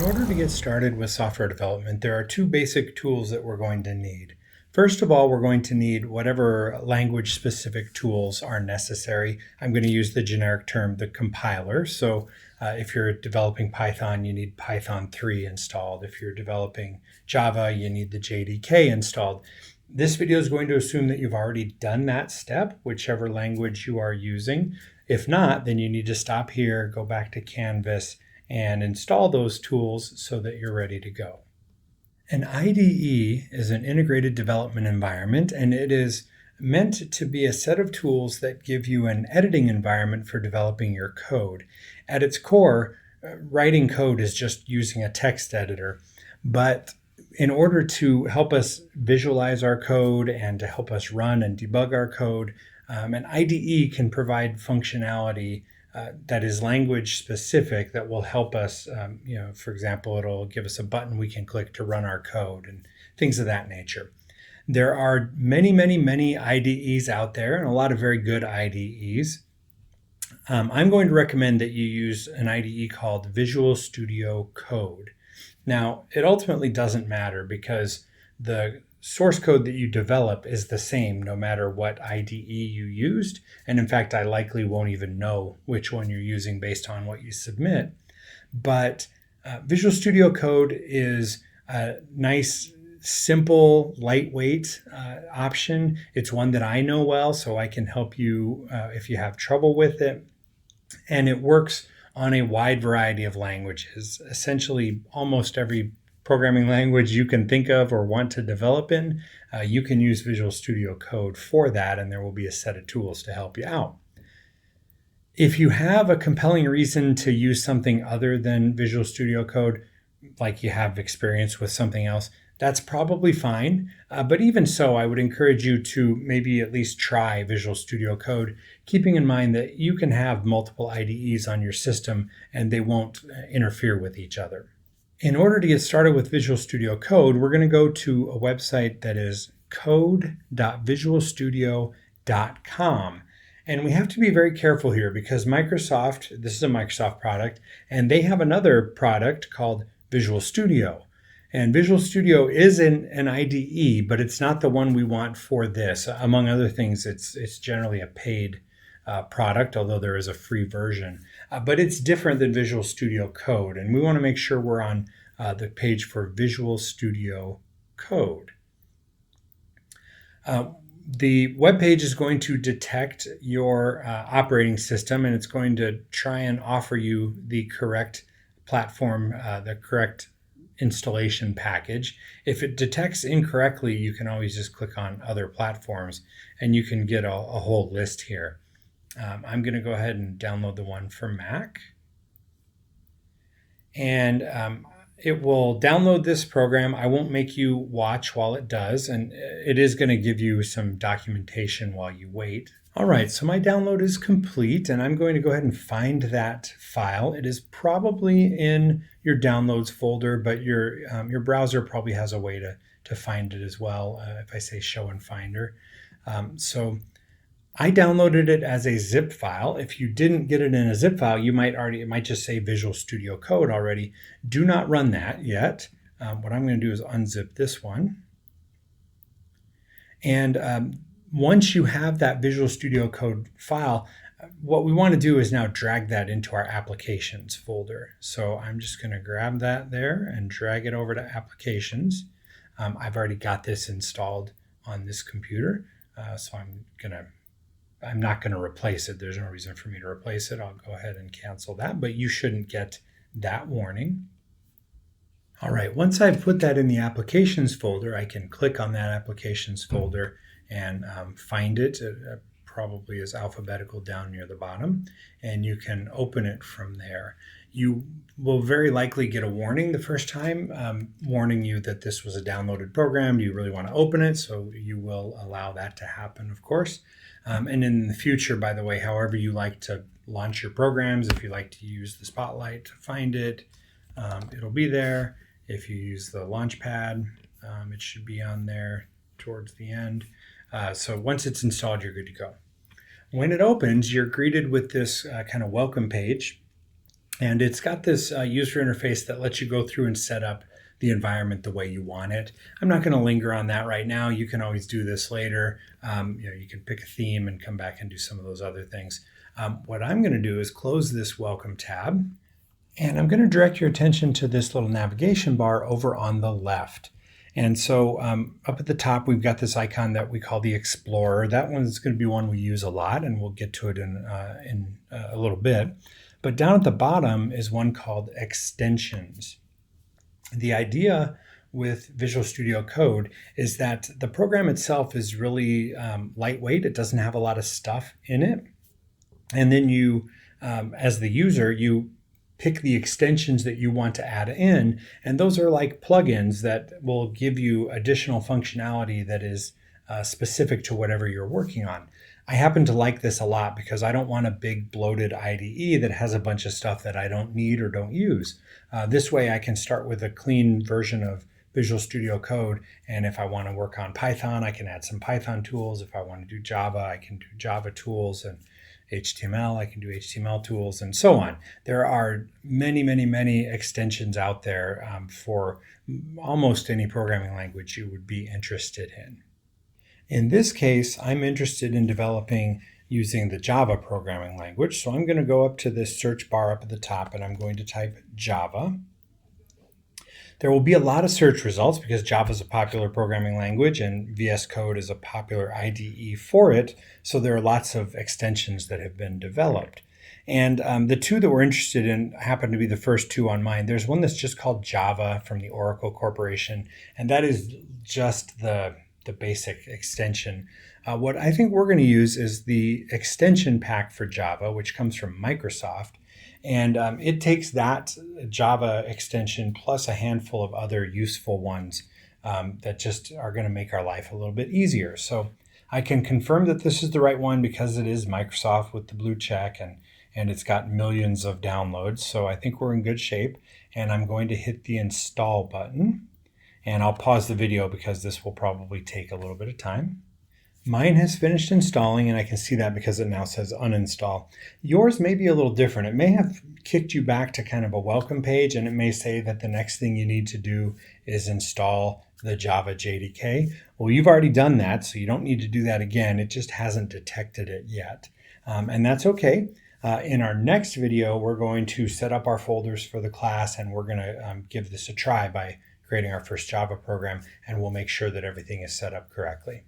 order to get started with software development, there are two basic tools that we're going to need. First of all, we're going to need whatever language-specific tools are necessary. I'm going to use the generic term, the compiler. So if you're developing Python, you need Python 3 installed. If you're developing Java, you need the JDK installed. This video is going to assume that you've already done that step, whichever language you are using. If not, then you need to stop here, go back to Canvas, and install those tools so that you're ready to go. An IDE is an integrated development environment, and it is meant to be a set of tools that give you an editing environment for developing your code. At its core, writing code is just using a text editor, but in order to help us visualize our code and to help us run and debug our code, an IDE can provide functionality that is language specific that will help us, for example, it'll give us a button we can click to run our code and things of that nature. There are many IDEs out there and a lot of very good IDEs. I'm going to recommend that you use an IDE called Visual Studio Code. Now, it ultimately doesn't matter because the source code that you develop is the same no matter what IDE you used. And in fact, I likely won't even know which one you're using based on what you submit. But Visual Studio Code is a nice, simple, lightweight option. It's one that I know well, so I can help you if you have trouble with it. And it works on a wide variety of languages, essentially almost every programming language you can think of or want to develop in, you can use Visual Studio Code for that, and there will be a set of tools to help you out. If you have a compelling reason to use something other than Visual Studio Code, like you have experience with something else, that's probably fine. But even so, I would encourage you to maybe at least try Visual Studio Code, keeping in mind that you can have multiple IDEs on your system and they won't interfere with each other. In order to get started with Visual Studio Code, we're going to go to a website that is code.visualstudio.com. And we have to be very careful here because Microsoft, this is a Microsoft product, and they have another product called Visual Studio. And Visual Studio is an IDE, but it's not the one we want for this. Among other things, it's generally a paid product, although there is a free version. But it's different than Visual Studio Code, and we want to make sure we're on the page for Visual Studio Code. The web page is going to detect your operating system, and it's going to try and offer you the correct platform, the correct installation package. If it detects incorrectly, you can always just click on other platforms, and you can get a whole list here. I'm going to go ahead and download the one for Mac. And it will download this program. I won't make you watch while it does, and it is going to give you some documentation while you wait. All right, so my download is complete, and I'm going to go ahead and find that file. It is probably in your downloads folder, but your browser probably has a way to find it as well if I say show in Finder. So I downloaded it as a zip file. If you didn't get it in a zip file, it might just say Visual Studio Code already. Do not run that yet. What I'm going to do is unzip this one. And once you have that Visual Studio Code file, what we want to do is now drag that into our applications folder. So I'm just going to grab that there and drag it over to applications. I've already got this installed on this computer, so I'm not going to replace it. There's no reason for me to replace it. I'll go ahead and cancel that, but you shouldn't get that warning. All right, once I've put that in the applications folder, I can click on that applications folder and find it. It probably is alphabetical down near the bottom, and you can open it from there. You will very likely get a warning the first time, warning you that this was a downloaded program. Do you really want to open it? So you will allow that to happen, of course. And in the future, by the way, however you like to launch your programs, if you like to use the Spotlight to find it, it'll be there. If you use the Launchpad, it should be on there towards the end. So once it's installed, you're good to go. When it opens, you're greeted with this kind of welcome page. And it's got this user interface that lets you go through and set up the environment the way you want it. I'm not going to linger on that right now. You can always do this later. You can pick a theme and come back and do some of those other things. What I'm going to do is close this welcome tab, and I'm going to direct your attention to this little navigation bar over on the left. And so up at the top, we've got this icon that we call the Explorer. That one's going to be one we use a lot, and we'll get to it in a little bit. But down at the bottom is one called Extensions. The idea with Visual Studio Code is that the program itself is really lightweight. It doesn't have a lot of stuff in it. And then you, as the user, you pick the extensions that you want to add in, and those are like plugins that will give you additional functionality that is specific to whatever you're working on. I happen to like this a lot because I don't want a big bloated IDE that has a bunch of stuff that I don't need or don't use. This way I can start with a clean version of Visual Studio Code, and if I want to work on Python, I can add some Python tools. If I want to do Java, I can do Java tools, and HTML, I can do HTML tools, and so on. There are many extensions out there for almost any programming language you would be interested in. In this case, I'm interested in developing using the Java programming language. So I'm going to go up to this search bar up at the top, and I'm going to type Java. There will be a lot of search results because Java is a popular programming language and VS Code is a popular IDE for it. So there are lots of extensions that have been developed. And the two that we're interested in happen to be the first two on mine. There's one that's just called Java from the Oracle Corporation, and that is just the basic extension. What I think we're going to use is the extension pack for Java, which comes from Microsoft. And it takes that Java extension plus a handful of other useful ones that just are going to make our life a little bit easier. So I can confirm that this is the right one because it is Microsoft with the blue check, and it's got millions of downloads. So I think we're in good shape. And I'm going to hit the install button. And I'll pause the video because this will probably take a little bit of time. Mine has finished installing, and I can see that because it now says uninstall. Yours may be a little different. It may have kicked you back to kind of a welcome page, and it may say that the next thing you need to do is install the Java JDK. Well, you've already done that, so you don't need to do that again. It just hasn't detected it yet, and that's okay. In our next video, we're going to set up our folders for the class, and we're going to give this a try by creating our first Java program, and we'll make sure that everything is set up correctly.